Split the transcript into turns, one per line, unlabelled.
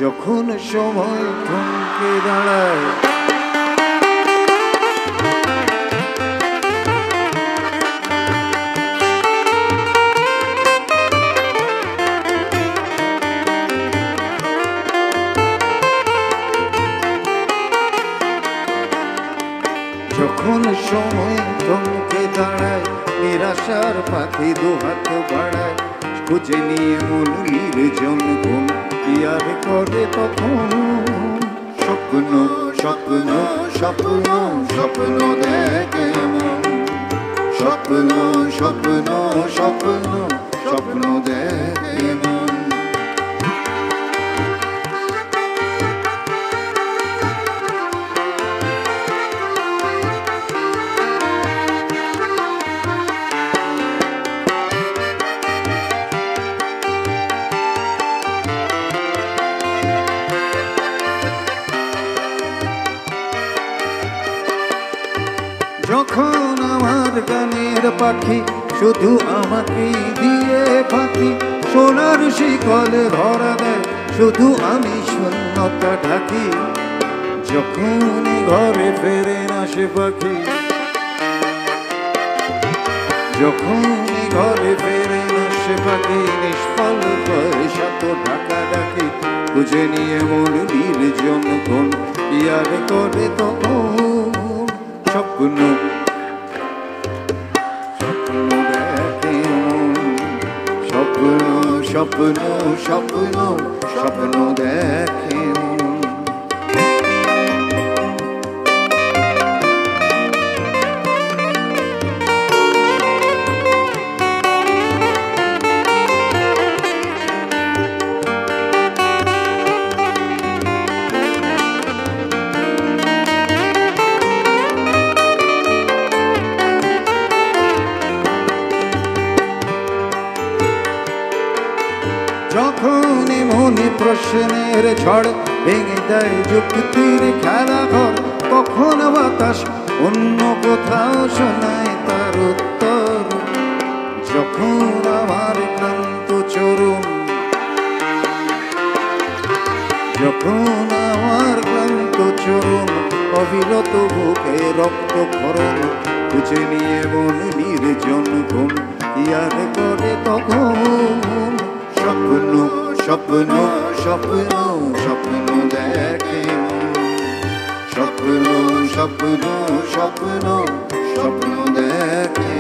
যখন সময় থমকে দাঁড়ায়, যখন সময় থমকে দাঁড়ায়, নিরাশার পাখি দুহাত বাড়ায়, খুঁজে নিয়ে মন নির্জন কোন কি আর করে তখন। স্বপ্ন স্বপ্ন স্বপ্ন স্বপ্ন দেখে মন, স্বপ্ন স্বপ্ন স্বপ্ন স্বপ্ন দেখে মন। যখন আমার গানের পাখি শুধু আমাকে দিয়ে পাখি, সোনার শিকলে ধরা দেয় শুধু আমি শূন্যতা ঢাকি। যখন ঘরে ফেরে না সে পাখি, যখন ঘরে ফেরে না সে পাখি, নিষ্ফল পয়সা তো ঢাকা ডাকি। খুঁজে নিয়ে মন নির্জন কোন কি আর করে তখন। স্বপ্ন স্বপ্ন দেখে মন, স্বপ্ন স্বপ্ন স্বপ্ন স্বপ্ন দেখে মন। যখন মনে প্রশ্নের ঝড় ভেঙে দেয় যুক্তির খেলা ঘর, তখন বাতাস অন্য কোথাও শোনায় তার উত্তর। যখন আমার ক্লান্ত চরণ, যখন আমার ক্লান্ত চরণ অবিরত বুকে রক্তক্ষরণ, খুঁজে নিয়ে মন নির্জন কোন কি আর করে তখন। স্বপ্ন স্বপ্ন স্বপ্ন স্বপ্ন দেখে মন, স্বপ্ন স্বপ্ন স্বপ্ন স্বপ্ন দেখে